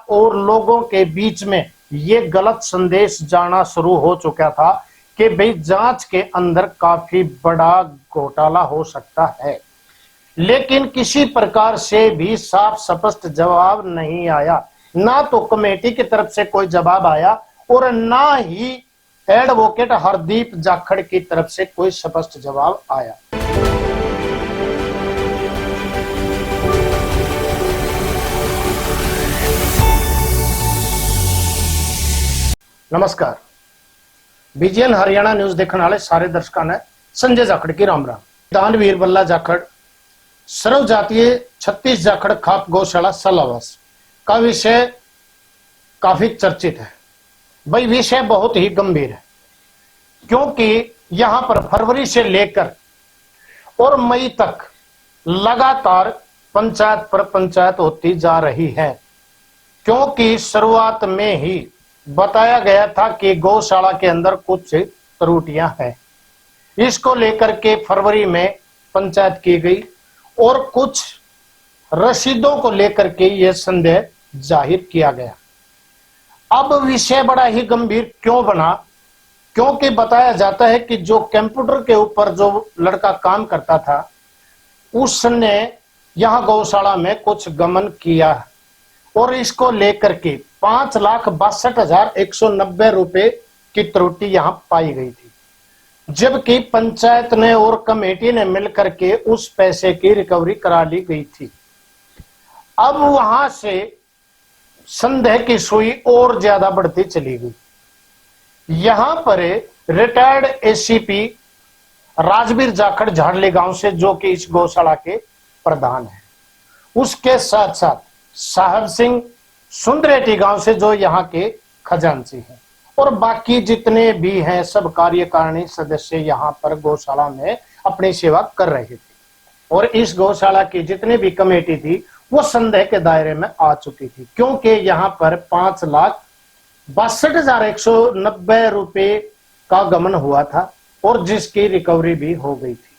और लोगों के बीच में ये गलत संदेश जाना शुरू हो चुका था कि भाई जांच के अंदर काफी बड़ा घोटाला हो सकता है, लेकिन किसी प्रकार से भी साफ स्पष्ट जवाब नहीं आया। ना तो कमेटी की तरफ से कोई जवाब आया और ना ही एडवोकेट हरदीप जाखड़ की तरफ से कोई स्पष्ट जवाब आया। नमस्कार, बीजीएन हरियाणा न्यूज देखने वाले सारे दर्शकों ने संजय जाखड़ की राम राम। दानवीर बल्ला जाखड़ सर्व जातीय 36 जाखड़ खाप गौशाला सलावास का विषय काफी चर्चित है। भाई विषय बहुत ही गंभीर है, क्योंकि यहां पर फरवरी से लेकर और मई तक लगातार पंचायत पर पंचायत होती जा रही है, क्योंकि शुरुआत में ही बताया गया था कि गौशाला के अंदर कुछ त्रुटियां हैं। इसको लेकर के फरवरी में पंचायत की गई और कुछ रसीदों को लेकर के यह संदेह जाहिर किया गया। अब विषय बड़ा ही गंभीर क्यों बना? क्योंकि बताया जाता है कि जो कंप्यूटर के ऊपर जो लड़का काम करता था उसने यहां गौशाला में कुछ गमन किया और इसको लेकर के 5,62,190 रुपए की त्रुटि यहां पाई गई थी, जबकि पंचायत ने और कमेटी ने मिलकर के उस पैसे की रिकवरी करा ली गई थी। अब वहां से संदेह की सुई और ज्यादा बढ़ती चली गई। यहां पर रिटायर्ड एसीपी राजवीर जाखड़ झाड़ली गांव से, जो कि इस गौशाला के प्रधान है, उसके साथ साथ साहब सिंह सुंदरेटी गांव से जो यहाँ के खजांची हैं, और बाकी जितने भी हैं सब कार्यकारिणी सदस्य यहाँ पर गौशाला में अपनी सेवा कर रहे थे। और इस गौशाला की जितने भी कमेटी थी वो संदेह के दायरे में आ चुकी थी, क्योंकि यहाँ पर 5,62,190 रुपए का गमन हुआ था और जिसकी रिकवरी भी हो गई थी।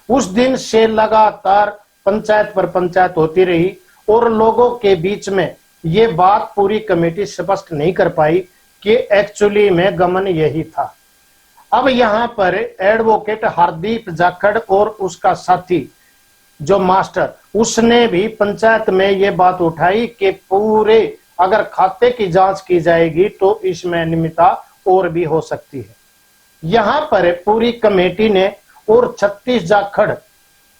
उस दिन से लगातार पंचायत पर पंचायत होती रही और लोगों के बीच में ये बात पूरी कमेटी स्पष्ट नहीं कर पाई कि एक्चुअली में गमन यही था। अब यहाँ पर एडवोकेट हरदीप जाखड़ और उसका साथी जो मास्टर, उसने भी पंचायत में ये बात उठाई कि पूरे अगर खाते की जांच की जाएगी तो इसमें अनियमितता और भी हो सकती है। यहाँ पर पूरी कमेटी ने और 36 जाखड़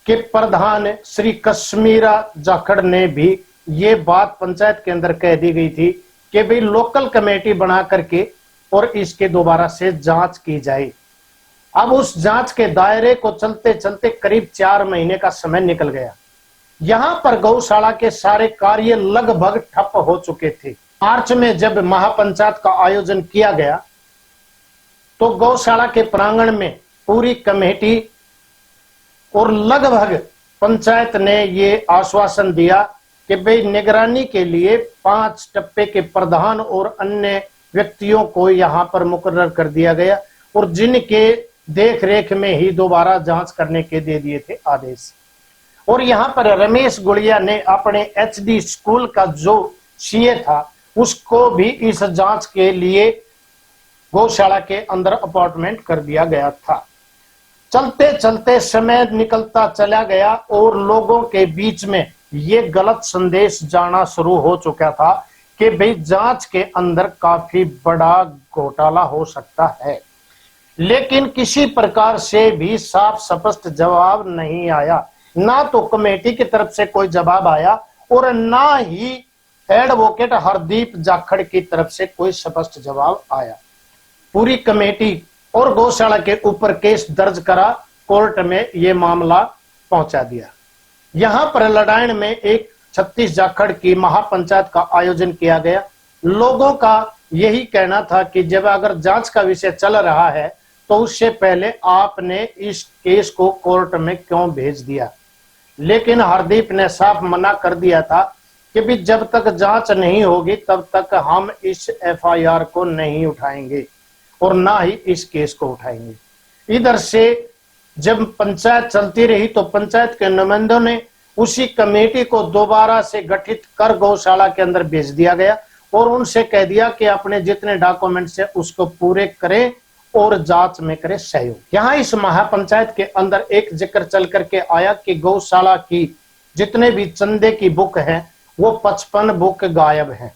के प्रधान श्री कश्मीरा जाखड़ ने भी ये बात पंचायत के अंदर कह दी गई थी कि भाई लोकल कमेटी बना करके और इसके दोबारा से जांच की जाए। अब उस जांच के दायरे को चलते चलते करीब 4 महीने का समय निकल गया। यहां पर गौशाला के सारे कार्य लगभग ठप हो चुके थे। मार्च में जब महापंचायत का आयोजन किया गया तो गौशाला के प्रांगण में पूरी कमेटी और लगभग पंचायत ने ये आश्वासन दिया कि भाई निगरानी के लिए 5 टप्पे के प्रधान और अन्य व्यक्तियों को यहाँ पर मुकर्रर कर दिया गया और जिनके देख रेख में ही दोबारा जांच करने के दे दिए थे आदेश। और यहाँ पर रमेश गुड़िया ने अपने एचडी स्कूल का जो सीए था उसको भी इस जांच के लिए गौशाला के अंदर अपॉइंटमेंट कर दिया गया था। चलते चलते समय निकलता चला गया और लोगों के बीच में ये गलत संदेश जाना शुरू हो चुका था कि भाई जांच के अंदर काफी बड़ा घोटाला हो सकता है, लेकिन किसी प्रकार से भी साफ स्पष्ट जवाब नहीं आया। ना तो कमेटी की तरफ से कोई जवाब आया और ना ही एडवोकेट हरदीप जाखड़ की तरफ से कोई स्पष्ट जवाब आया। पूरी कमेटी और गौशाला के ऊपर केस दर्ज करा, कोर्ट में ये मामला पहुंचा दिया। यहां पर लड़ाइन में एक 36 जाखड़ की महापंचायत का आयोजन किया गया। लोगों का यही कहना था कि जब अगर जांच का विषय चल रहा है तो उससे पहले आपने इस केस को कोर्ट में क्यों भेज दिया, लेकिन हरदीप ने साफ मना कर दिया था कि भी जब तक जांच नहीं होगी तब तक हम इस एफआईआर को नहीं उठाएंगे और ना ही इस केस को उठाएंगे। इधर से जब पंचायत चलती रही तो पंचायत के नुमाइंदों ने उसी कमेटी को दोबारा से गठित कर गौशाला के अंदर भेज दिया गया और उनसे कह दिया कि अपने जितने डॉक्यूमेंट्स है उसको पूरे करें और जांच में करें सहयोग। यहाँ इस महापंचायत के अंदर एक जिक्र चल करके आया कि गौशाला की जितने भी चंदे की बुक है वो 55 बुक गायब है।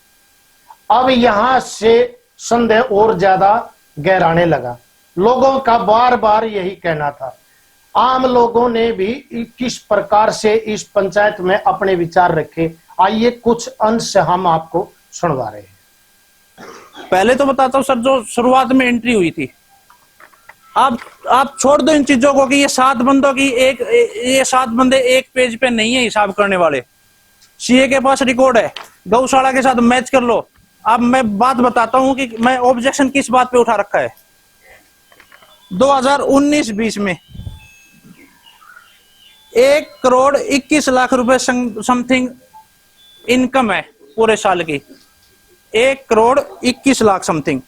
अब यहाँ से संदेह और ज्यादा गहराने लगा। लोगों का बार बार यही कहना था। आम लोगों ने भी किस प्रकार से इस पंचायत में अपने विचार रखे, आइए कुछ अंश हम आपको सुनवा रहे हैं। पहले तो बताता हूँ सर, जो शुरुआत में एंट्री हुई थी, आप छोड़ दो इन चीजों को कि ये 7 बंदों की ये 7 बंदे एक पेज पे नहीं है हिसाब करने वाले। सीए के पास रिकॉर्ड है, गौशाला के साथ मैच कर लो। अब मैं बात बताता हूं कि मैं ऑब्जेक्शन किस बात पे उठा रखा है। 2019-20 में 1 करोड़ 21 लाख रुपए समथिंग इनकम है पूरे साल की। 1 crore 21 lakh something.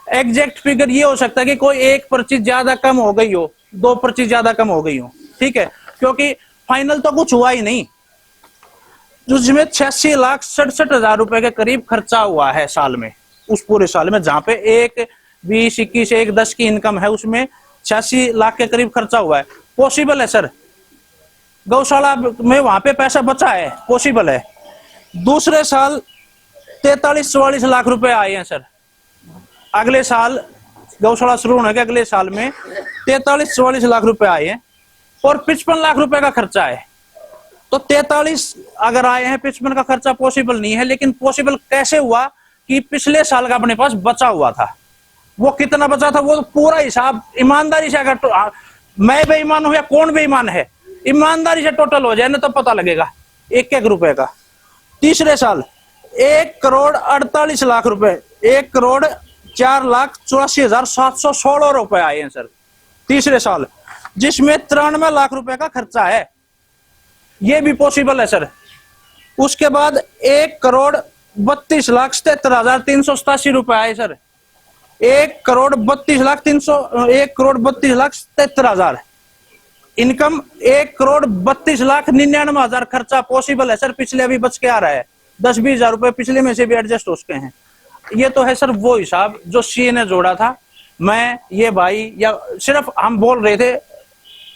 Exact figure ये हो सकता है कि कोई 1% ज्यादा कम हो गई हो, 2% ज्यादा कम हो गई हो, ठीक है, क्योंकि फाइनल तो कुछ हुआ ही नहीं। जिसमें 86,67,000 रुपए के करीब खर्चा हुआ है साल में, उस पूरे साल में, जहां पे 1,20, 21, 1,10 की इनकम है, उसमें 86 लाख के करीब खर्चा हुआ है। पॉसिबल है सर, गौशाला में वहां पे पैसा बचा है, पॉसिबल है। दूसरे साल 43-44 लाख रुपए आए हैं सर। अगले साल गौशाला शुरू होने के अगले साल में 43-44 लाख रुपए आए हैं और 55 लाख रुपए का खर्चा है। तो 43 अगर आए हैं, 55 का खर्चा पॉसिबल नहीं है। लेकिन पॉसिबल कैसे हुआ कि पिछले साल का अपने पास बचा हुआ था। वो कितना बचा था वो पूरा हिसाब ईमानदारी से, अगर मैं बेईमान हूं या कौन बेईमान है, ईमानदारी से टोटल हो जाए ना तो पता लगेगा 1-1 रुपए का। तीसरे साल 1 करोड़ 48 लाख रुपए, 1 करोड़ 4,84,716 रुपए आए हैं सर तीसरे साल, जिसमें 93 लाख रुपए का खर्चा है। ये भी पॉसिबल है सर। उसके बाद 1 करोड़ 32,77,387 रुपए आए सर। 1 करोड़ 32,73,000 इनकम, 1 करोड़ 32,99,000 खर्चा पॉसिबल है सर। पिछले अभी बच के आ रहा है, 10-20 हजार रुपए पिछले में से भी एडजस्ट हो चुके हैं। ये तो है सर वो हिसाब जो सीए ने जोड़ा था। मैं ये भाई या सिर्फ हम बोल रहे थे,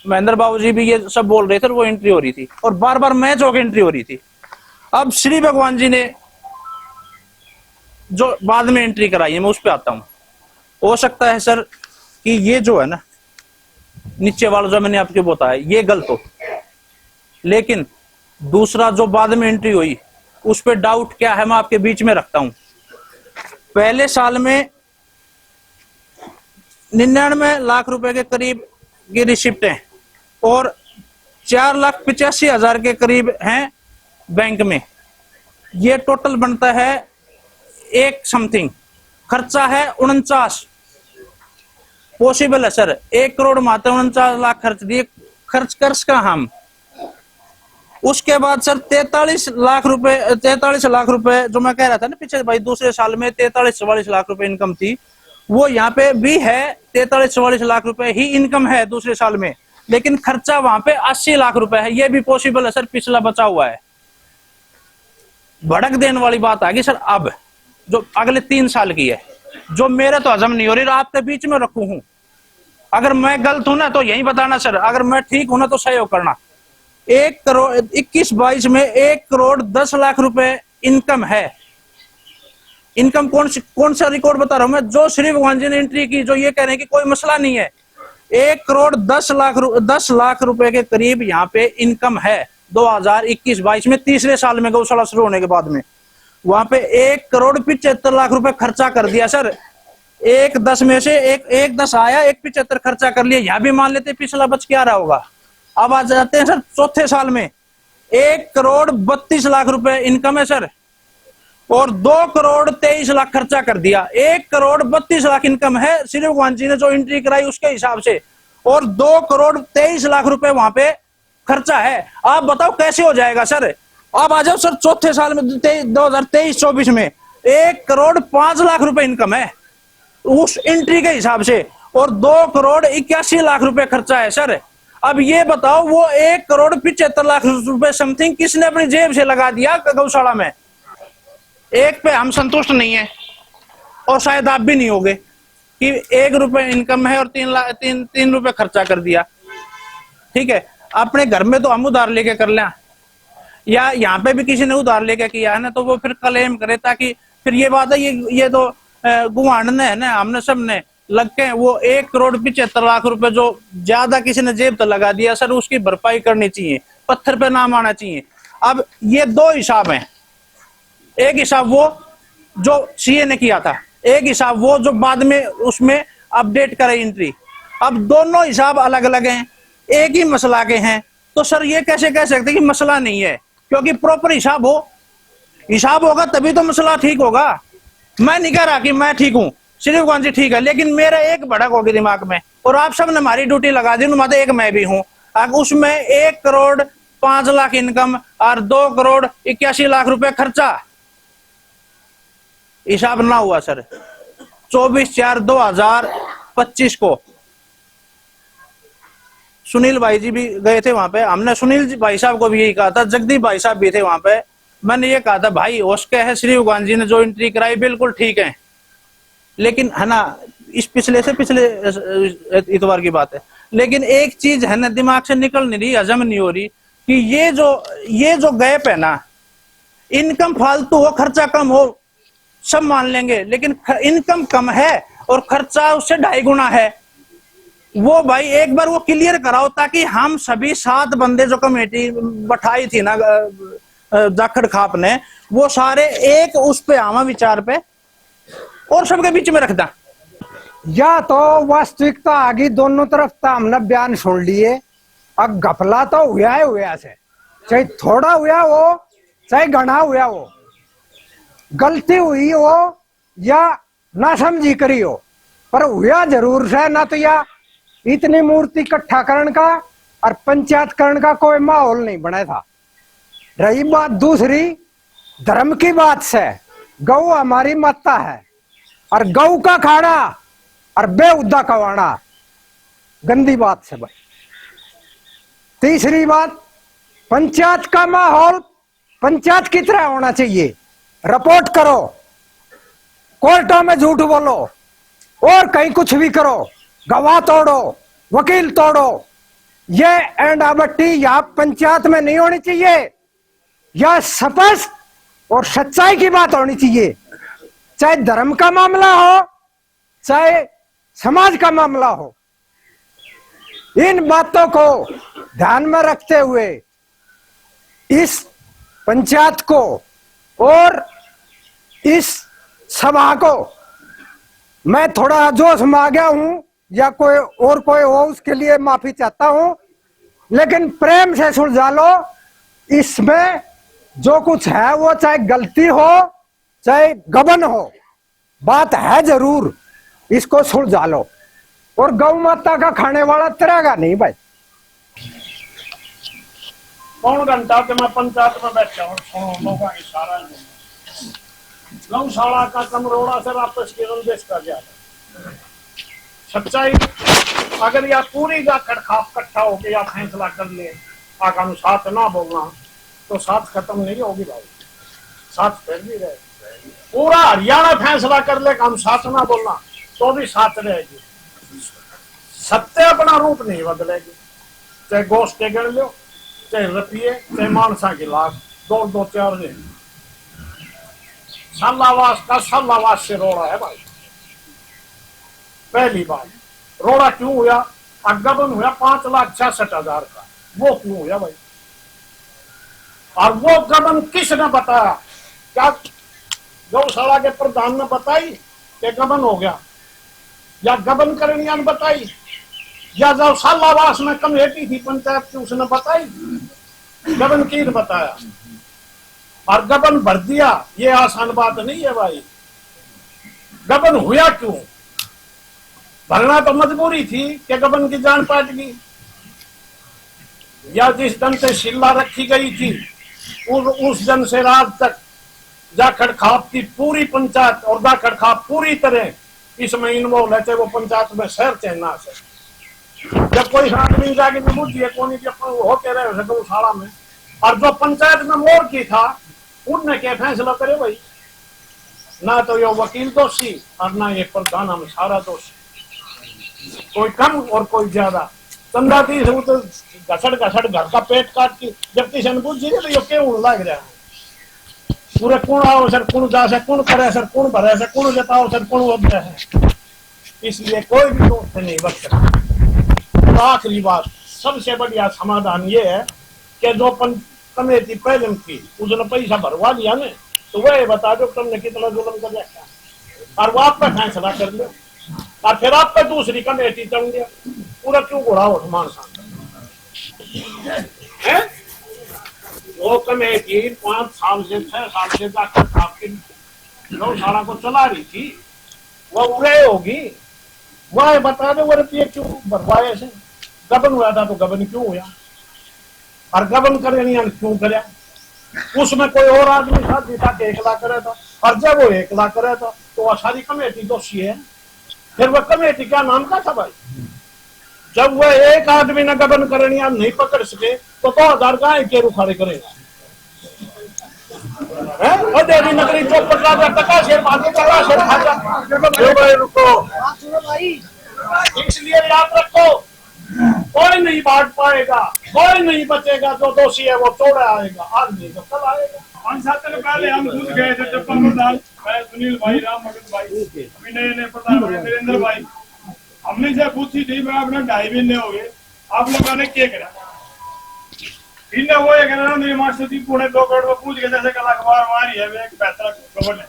महेंद्र बाबू जी भी ये सब बोल रहे थे, वो एंट्री हो रही थी और बार बार मैच होकर एंट्री हो रही थी। अब श्री भगवान जी ने जो बाद में एंट्री कराई है, मैं उस पर आता हूं। हो सकता है सर कि ये जो है ना नीचे वाला जो मैंने आपको बताया ये गलत हो, लेकिन दूसरा जो बाद में एंट्री हुई उस पर डाउट क्या है मैं आपके बीच में रखता हूं। पहले साल में 99 लाख रुपए के करीब की रिसिप्ट है और 4,85,000 के करीब हैं बैंक में। ये टोटल बनता है 1 समथिंग। खर्चा है 49। पॉसिबल है सर, 1 करोड़ मात्र 49 लाख खर्च दिए, खर्च कर का हम। उसके बाद सर 43 लाख रुपए जो मैं कह रहा था ना पीछे भाई, दूसरे साल में 43-44 लाख रुपए इनकम थी, वो यहाँ पे भी है। 43-44 लाख रुपए ही इनकम है दूसरे साल में, लेकिन खर्चा वहां पे 80 लाख रुपए है। ये भी पॉसिबल है सर, पिछला बचा हुआ है। भड़क देने वाली बात आ गई सर अब जो अगले 3 साल की है, जो मेरे तो हजम नहीं हो रही, आपके बीच में रखू हूं। अगर मैं गलत हूं ना तो यही बताना सर, अगर मैं ठीक हूं ना तो सहयोग करना। 1 करोड़ 21-22 में 1 करोड़ 10 लाख रुपए इनकम है। इनकम कौन सा रिकॉर्ड बता रहा हूं मैं, जो श्री भगवान जी ने एंट्री की, जो ये कह रहे हैं कि कोई मसला नहीं है। 1 करोड़ 10 लाख रुपए के करीब यहाँ पे इनकम है 2021-22 में, तीसरे साल में गौशाला शुरू होने के बाद में। वहां पे 1 करोड़ 75 लाख रुपए खर्चा कर दिया सर। 1,10 में से 1,10 आया, 1,75 खर्चा कर लिया। यहाँ भी मान लेते पिछला बच के आ रहा होगा। अब आ जाते हैं सर चौथे साल में 1 करोड़ 32 लाख रुपए इनकम है सर और 2 करोड़ 23 लाख खर्चा कर दिया। 1 करोड़ 32 लाख इनकम है श्री भगवान जी ने जो एंट्री कराई उसके हिसाब से, और 2 करोड़ 23 लाख रुपए वहां पे खर्चा है। आप बताओ कैसे हो जाएगा सर। अब आ जाओ सर चौथे साल में 2023-24 में 1 करोड़ 5 लाख रुपए इनकम है उस एंट्री के हिसाब से और 2 करोड़ 81 लाख रुपए खर्चा है सर। अब ये बताओ वो 1,75,00,000 रुपए समथिंग किसने अपनी जेब से लगा दिया गौशाला में। एक पे हम संतुष्ट नहीं है और शायद आप भी नहीं होगे कि 1 रुपए इनकम है और 3 रुपए खर्चा कर दिया। ठीक है, अपने घर में तो हम उधार लेके कर लें या यहाँ पे भी किसी ने उधार लेके किया है ना, तो वो फिर क्लेम करे, ताकि फिर ये बात है ये तो गुआंढ ने है ना, हमने सब ने लग के वो 1,75,00,000 रुपए जो ज्यादा किसी ने जेब तो लगा दिया सर, उसकी भरपाई करनी चाहिए, पत्थर पे नाम आना चाहिए। अब ये 2 हिसाब हैं, एक हिसाब वो जो सीए ने किया था, एक हिसाब वो जो बाद में उसमें अपडेट करे एंट्री। अब दोनों हिसाब अलग अलग हैं, एक ही मसला के हैं, तो सर ये कैसे कह सकते कि मसला नहीं है, क्योंकि प्रॉपर हिसाब होगा तभी तो मसला ठीक होगा। मैं नहीं कह रहा कि मैं ठीक हूं, श्रीव गांधी ठीक है, लेकिन मेरा एक भड़क होगी दिमाग में और आप सब ने हमारी ड्यूटी लगा दी, मतलब एक मैं भी हूं। अब उसमें 1,05,00,000 इनकम और 2,81,00,000 रुपए खर्चा, हिसाब ना हुआ सर। 24/4/2025 को सुनील भाई जी भी गए थे वहां पे, हमने सुनील भाई साहब को भी यही कहा था, जगदीप भाई साहब भी थे वहां पे, मैंने ये कहा था भाई उसके है श्री गांधी जी ने जो एंट्री कराई बिल्कुल ठीक है, लेकिन है ना इस पिछले इतवार की बात है, लेकिन एक चीज है ना दिमाग से निकल नहीं रही, हजम नहीं हो रही कि ये जो गैप है ना, इनकम फालतू हो खर्चा कम हो सब मान लेंगे, लेकिन इनकम कम है और खर्चा उससे 2.5 गुना है। वो भाई एक बार वो क्लियर कराओ, ताकि हम सभी 7 बंदे जो कमेटी बैठाई थी ना जाखड़ खाप ने, वो सारे एक उस पे आवा विचार पे और सबके बीच में रखता। या तो वास्तविकता आगे दोनों तरफ था, हमने बयान सुन लिए, अब घपला तो हुआ से, चाहे थोड़ा हुआ हो चाहे घना हुआ हो, गलती हुई हो या ना समझी करी हो, पर हुआ जरूर से ना। तो या इतनी मूर्ति इकट्ठा करण का और पंचायत करण का कोई माहौल नहीं बना था। रही बात दूसरी धर्म की बात से, गौ हमारी माता है और गौ का खाना और बेहुदा कवाना गंदी बात से भाई। तीसरी बात, पंचायत का माहौल पंचायत की तरह होना चाहिए। रिपोर्ट करो, कोर्टों में झूठ बोलो और कहीं कुछ भी करो, गवाह तोड़ो, वकील तोड़ो, ये एंडाबट्टी यहाँ पंचायत में नहीं होनी चाहिए। यह स्पष्ट और सच्चाई की बात होनी चाहिए, चाहे धर्म का मामला हो चाहे समाज का मामला हो। इन बातों को ध्यान में रखते हुए इस पंचायत को और इस सभा को मैं थोड़ा जोश में आ गया हूं, या कोई हो उसके लिए माफी चाहता हूं, लेकिन प्रेम से सुलझा लो। इसमें जो कुछ है वो चाहे गलती हो चाहे गबन हो, बात है जरूर, इसको सुलझा लो और गौ माता का खाने वाला तरेगा नहीं भाई। पौन घंटा के मैं पंचायत में बैठा हूँ, सुनो लोगों की सारा गौशाला का कमरोड़ा से वापस की रंजिश कर गया। सच्चाई अगर या पूरी जाखड़ खाप इकट्ठा होके या फैसला कर ले आका हम साथ ना बोलना, तो साथ खत्म नहीं होगी भाई, साथ फिर भी रहे। पूरा हरियाणा फैसला कर ले हम साथ ना बोलना, तो भी साथ रहेगी। सत्य अपना रूप नहीं बदलेगी, चाहे गोश्त के गिन लो, चाहे रुपये, चाहे मानसा की लाश, 2-4 दिन। सालावास का सालावास से रोड़ा है भाई। पहली बात, रोड़ा क्यों हुआ? अगबन हुआ 5,66,000 का, वो क्यों हुआ भाई? और वो गबन किसने बताया? क्या गौशाला के प्रधान ने बताई कि गबन हो गया, या गबन करनिया ने बताई, या जब सालावास में कमेटी थी पंचायत की उसने बताई? गबन की ने बताया और गबन भर दिया। ये आसान बात नहीं है भाई। गबन हुआ क्यों? भरना तो मजबूरी थी कि गबन की जान पाट गई, या जिस दिन से शिल्ला रखी गई थी उस दिन से रात तक जाखड़ खाप की पूरी पंचायत और जाखड़ खाप पूरी तरह इसमें इन्वॉल्व है, चाहे वो पंचायत में शहर चाहे ना शहर। जब कोई आदमी जाके बुझिए कौन हो कह रहे हो गौशाला में, और जो पंचायत में मोर की था उनने क्या फैसला करे भाई? ना तो ये वकील दोषी और ना ये प्रधान, हम सारा दोषी, कोई कम और कोई ज्यादा। चंदा दी तो घसड़ घसड़ घर का पेट काट की जब किसी ने बुझी तो ये क्यों लग रहा है? पूरे कौन आओ सर, कौन जा सर, कौन करे सर, कौन भरे सर, कौन जताओ सर, कौन उठे है। इसलिए कोई भी दोस्त नहीं बच सकता। तो आखिरी बात, सबसे बढ़िया समाधान ये है कि जो कमेटी पहले की उसने पैसा भरवा लिया ने, तो वह बता दो तुमने कितना जुल्म कर रखा और वो आप पे फैसला कर लो, और फिर आप पे दूसरी कमेटी चल गया। पूरा क्यों घोड़ा उठमान सा वो कमेटी 5 साल से 6 साल से जाकर आपकी गौशाला को चला रही थी, वो उड़े होगी। वह बता दो वो रुपये क्यों भरवाए से? गबन हुआ था तो गबन क्यों हुआ, और गबन करे क्यों करे? उसमें कोई और आदमी था जिता के 1 लाख करे था, और जब वो 1 लाख करे था तो वह सारी कमेटी दोषी है। फिर वह कमेटी क्या नाम का था भाई? जब वह एक आदमी ने गबन करनी नहीं पकड़ सके तो 2000 का के रुखाड़े करेगा। देवी नगरी चौपट राजा टका शेर भागे चला शेर भागा। रुको, इसलिए याद रखो, कोई नहीं बांट पाएगा, कोई नहीं बचेगा। जो दोषी है वो चौड़ा आएगा, आज नहीं तो कल आएगा। 5-7 दिन पहले हम घुस गए थे चप्पल प्रधान, मैं सुनील भाई, राम भगत भाई, विनय ने प्रधान नरेंद्र भाई, हमने से पूछी थी। मैं अपना 2.5 महीने हो गए, आप लोगों ने क्या करा? इन्हें वो ये कहना मेरी मास्टर जी 2.25 करोड़ में पूछ के जैसे कल अखबार हमारी है, वे एक बेहतर खबर है।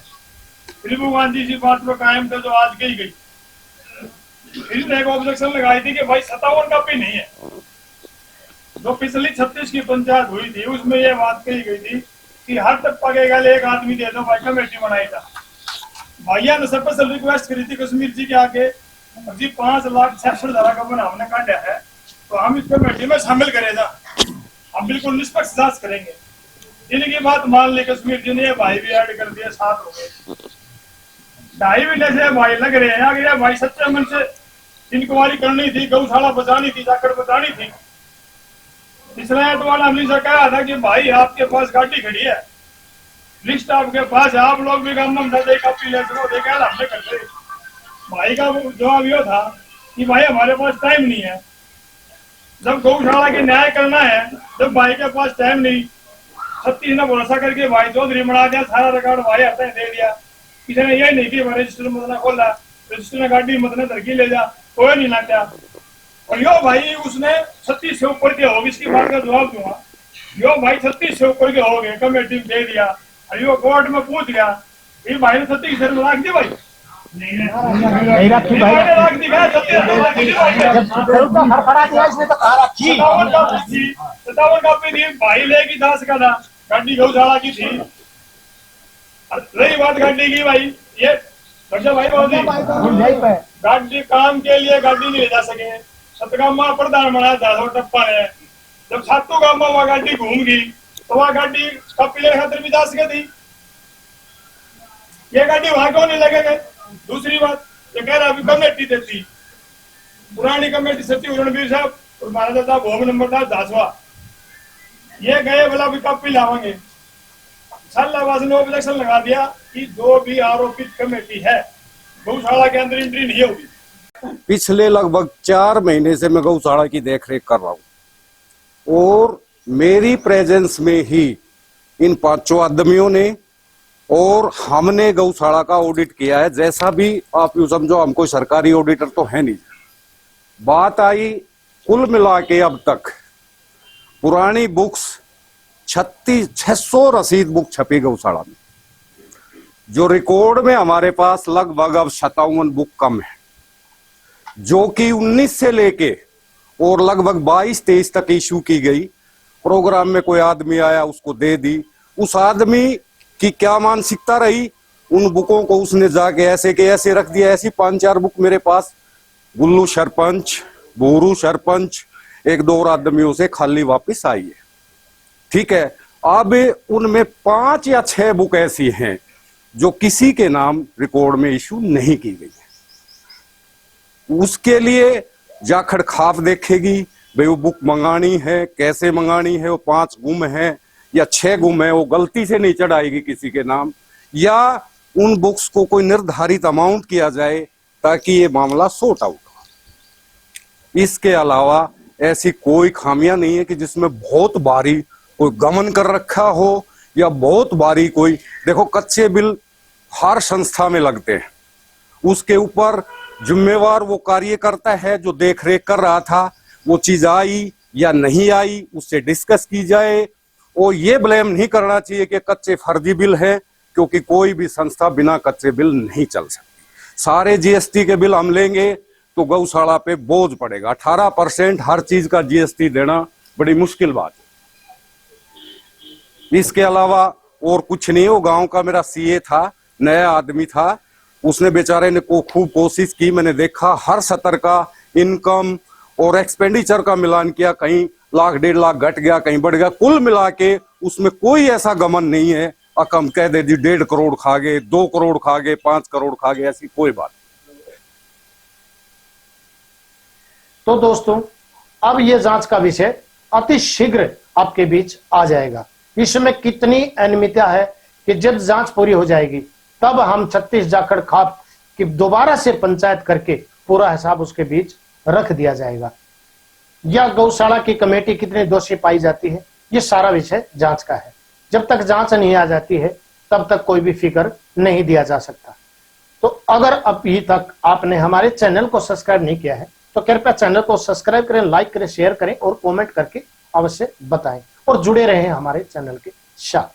फिर भगवान जी इसी बात पर कायम थे जो आज गई गई। फिर एक ऑब्जेक्शन लगाई थी कि भाई 57 का भी नहीं है। जो पिछली 36 की पंचायत हुई थी उसमें ये बात कही गई थी कि हर तक पगेगा एक आदमी दे दो भाई, कमेटी बनाई था। भैया ने स्पेशल रिक्वेस्ट करी थी कश्मीर जी के आगे, जी 5,66,000 का बना हमने काटा है तो हम इस कमेटी में शामिल करेगा, हम बिल्कुल निष्पक्ष जांच करेंगे। इनकी बात मान ली कश्मीर जी ने, भाई भी ऐड कर दिया, 7 हो गए। 2.5 महीने से भाई लग रहे हैं आगे, भाई सच्चे मन से इंक्वायरी करनी थी, गौशाला बचानी थी, जाकर बचानी थी। इसलिए तो वाला हमने से कहा था कि भाई आपके पास गाड़ी खड़ी है, लिस्ट आपके पास है, आप लोग भी काम कॉपी ले सको, देखा हमने कर दी। भाई का जवाब ये था कि भाई हमारे पास टाइम नहीं है। जब गौशाला के न्याय करना है, जब भाई के पास टाइम नहीं, 36 ने भरोसा करके भाई चौधरी बना दिया, सारा रिकॉर्ड भाई हाथ दे दिया। किसी ने यही नहीं कि रजिस्टर मतलब खोला, रजिस्टर ने गाड़ी मतलब धरकी ले जा, कोई नहीं लाता। और यो भाई उसने 36 से ऊपर के हो गए, इसकी बात का जवाब दूंगा। यो भाई 36 से ऊपर के हो गए, कमेटी दे दिया, और यो कोर्ट में पूछ गया, फिर भाई ने 37 से लाख दी भाई नहीं रखी भाई, 57 कॉपी दी भाई, लेगी 10 का था, गाड़ी गौशाला की थी। रही बात गाड़ी की भाई, ये भाई गाड़ी काम के लिए गाड़ी नहीं ले जा सके, सतगामा प्रधान बनाया 10 टप्पा है। जब 7 गामा वह गाड़ी घूम गई तो वह गाड़ी कॉपी लेने खातिर भी जा सके थी, ये गाड़ी वहां क्यों नहीं लगे गए? दूसरी बात ये कह रहा अभी कमेटी देती, पुरानी कमेटी सचिव रणबीर साहब और महाराजा साहब होम नंबर था 10वां, ये गए बोला अभी कॉपी लावांगे। सालाबाज ने ऑब्जेक्शन लगा दिया कि जो भी आरोपित कमेटी है गौशाला के अंदर एंट्री नहीं होगी। पिछले लगभग 4 महीने से मैं गौशाला की देखरेख कर रहा हूं और मेरी प्रेजेंस में ही इन 5 आदमियों ने और हमने गौशाला का ऑडिट किया है। जैसा भी आप यूं समझो, हम कोई सरकारी ऑडिटर तो है नहीं। बात आई कुल मिला के अब तक पुरानी बुक्स 600 रसीद बुक छपी गौशाला में, जो रिकॉर्ड में हमारे पास लगभग अब 57 बुक कम है, जो कि 19 से लेके और लगभग 22-23 तक इशू की गई। प्रोग्राम में कोई आदमी आया उसको दे दी, उस आदमी की क्या मानसिकता रही, उन बुकों को उसने जाके ऐसे के ऐसे रख दिया। ऐसी 5-4 बुक मेरे पास गुल्लू सरपंच, बोरू सरपंच, 1-2 और आदमियों से खाली वापस आई है। ठीक है, अब उनमें 5 या 6 बुक ऐसी हैं जो किसी के नाम रिकॉर्ड में इशू नहीं की गई है। उसके लिए जाखड़ खाप देखेगी, भाई वो बुक मंगानी है, कैसे मंगानी है, वो 5 गुम है या 6 गुम है, वो गलती से नहीं चढ़ाएगी किसी के नाम, या उन बुक्स को कोई निर्धारित अमाउंट किया जाए ताकि ये मामला सॉर्ट आउट हो। इसके अलावा ऐसी कोई खामियां नहीं है कि जिसमें बहुत भारी कोई गमन कर रखा हो या बहुत भारी कोई, देखो कच्चे बिल हर संस्था में लगते हैं, उसके ऊपर जिम्मेवार वो कार्यकर्ता है जो देख रेख कर रहा था, वो चीज आई या नहीं आई उससे डिस्कस की जाए। और ये ब्लेम नहीं करना चाहिए कि कच्चे फर्जी बिल है, क्योंकि कोई भी संस्था बिना कच्चे बिल नहीं चल सकती। सारे जीएसटी के बिल हम लेंगे तो गौशाला पे बोझ पड़ेगा। 18% हर चीज का जीएसटी देना बड़ी मुश्किल बात है। इसके अलावा और कुछ नहीं। वो गांव का मेरा सीए था, नया आदमी था, उसने बेचारे ने खूब कोशिश की। मैंने देखा हर सत्र का इनकम और एक्सपेंडिचर का मिलान किया, कहीं 1 लाख 1.5 लाख घट गया, कहीं बढ़ गया, कुल मिला के उसमें कोई ऐसा गमन नहीं है अकम कह दे दी 1.5 करोड़ खा गए, 2 करोड़ खा गए, 5 करोड़ खा गए, ऐसी कोई बात। तो दोस्तों, अब ये जांच का विषय अति शीघ्र आपके बीच आ जाएगा। इसमें कितनी अनियमितता है कि जब जांच पूरी हो जाएगी तब हम 36 जाखड़ खाप की दोबारा से पंचायत करके पूरा हिसाब उसके बीच रख दिया जाएगा। या गौशाला की कमेटी कितनी दोषी पाई जाती है, ये सारा विषय जांच का है। जब तक जांच नहीं आ जाती है तब तक कोई भी फिक्र नहीं दिया जा सकता। तो अगर अभी तक आपने हमारे चैनल को सब्सक्राइब नहीं किया है तो कृपया चैनल को सब्सक्राइब करें, लाइक करें, शेयर करें और कमेंट करके अवश्य बताएं और जुड़े रहें हमारे चैनल के साथ।